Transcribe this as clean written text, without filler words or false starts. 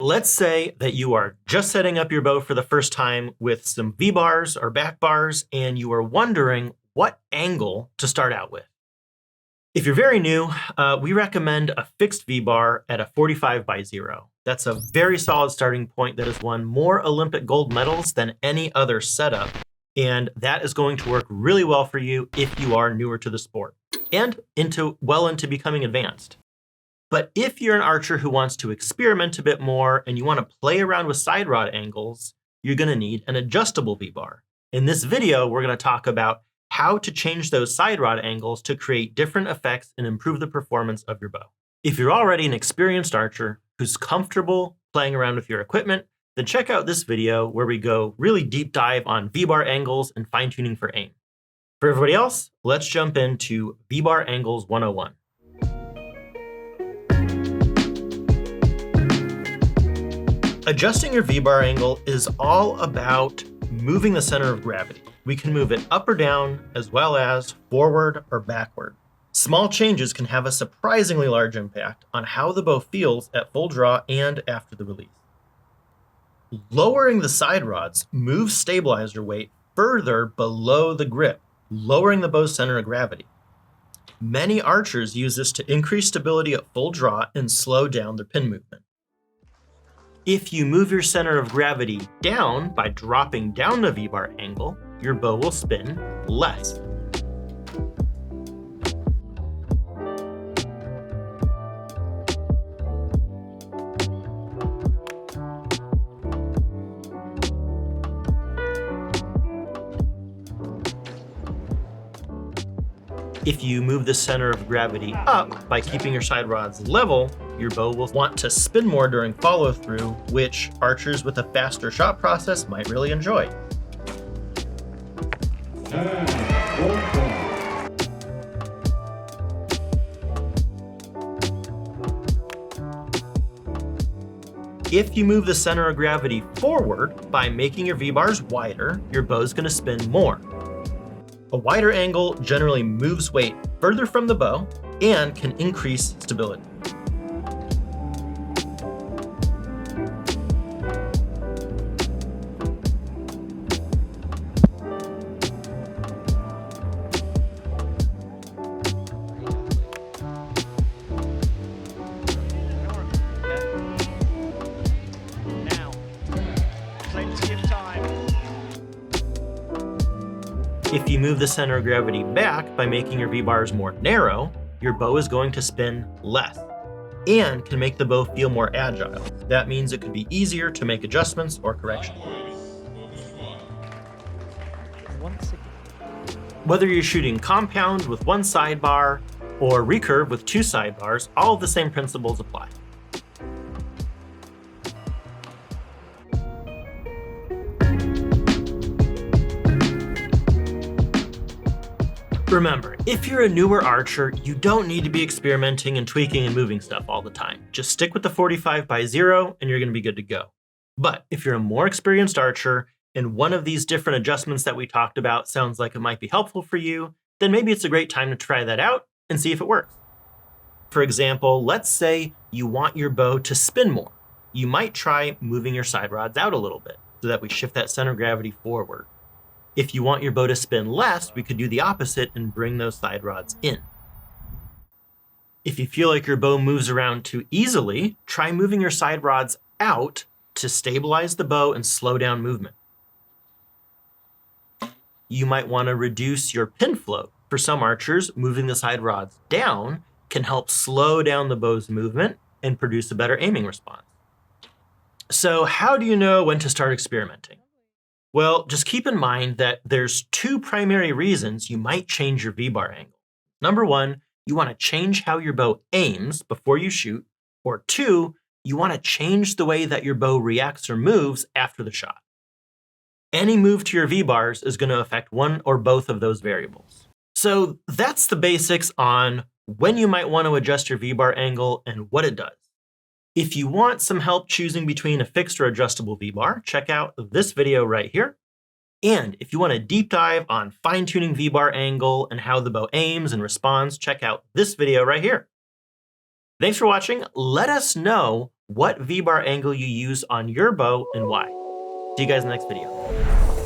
Let's say that you are just setting up your bow for the first time with some V-bars or back bars, and you are wondering what angle to start out with. If you're very new, we recommend a fixed V-bar at a 45/0. That's a very solid starting point that has won more Olympic gold medals than any other setup, and that is going to work really well for you if you are newer to the sport and well into becoming advanced. But if you're an archer who wants to experiment a bit more and you want to play around with side rod angles, you're going to need an adjustable V-bar. In this video, we're going to talk about how to change those side rod angles to create different effects and improve the performance of your bow. If you're already an experienced archer who's comfortable playing around with your equipment, then check out this video where we go really deep dive on V-bar angles and fine-tuning for aim. For everybody else, let's jump into V-bar angles 101. Adjusting your V-bar angle is all about moving the center of gravity. We can move it up or down, as well as forward or backward. Small changes can have a surprisingly large impact on how the bow feels at full draw and after the release. Lowering the side rods moves stabilizer weight further below the grip, lowering the bow's center of gravity. Many archers use this to increase stability at full draw and slow down their pin movement. If you move your center of gravity down by dropping down the V-bar angle, your bow will spin less. If you move the center of gravity up by keeping your side rods level, your bow will want to spin more during follow-through, which archers with a faster shot process might really enjoy. If you move the center of gravity forward by making your V-bars wider, your bow's going to spin more. A wider angle generally moves weight further from the bow and can increase stability. If you move the center of gravity back by making your V-bars more narrow, your bow is going to spin less and can make the bow feel more agile. That means it could be easier to make adjustments or corrections. Whether you're shooting compound with one sidebar or recurve with two sidebars, all of the same principles apply. Remember, if you're a newer archer, you don't need to be experimenting and tweaking and moving stuff all the time. Just stick with the 45/0 and you're going to be good to go. But if you're a more experienced archer and one of these different adjustments that we talked about sounds like it might be helpful for you, then maybe it's a great time to try that out and see if it works. For example, let's say you want your bow to spin more. You might try moving your side rods out a little bit so that we shift that center of gravity forward. If you want your bow to spin less, we could do the opposite and bring those side rods in. If you feel like your bow moves around too easily, try moving your side rods out to stabilize the bow and slow down movement. You might want to reduce your pin float. For some archers, moving the side rods down can help slow down the bow's movement and produce a better aiming response. So how do you know when to start experimenting? Well, just keep in mind that there's two primary reasons you might change your V-bar angle. Number one, you want to change how your bow aims before you shoot, or two, you want to change the way that your bow reacts or moves after the shot. Any move to your V-bars is going to affect one or both of those variables. So that's the basics on when you might want to adjust your V-bar angle and what it does. If you want some help choosing between a fixed or adjustable V-bar, check out this video right here. And if you want a deep dive on fine-tuning V-bar angle and how the bow aims and responds, check out this video right here. Thanks for watching. Let us know what V-bar angle you use on your bow and why. See you guys in the next video.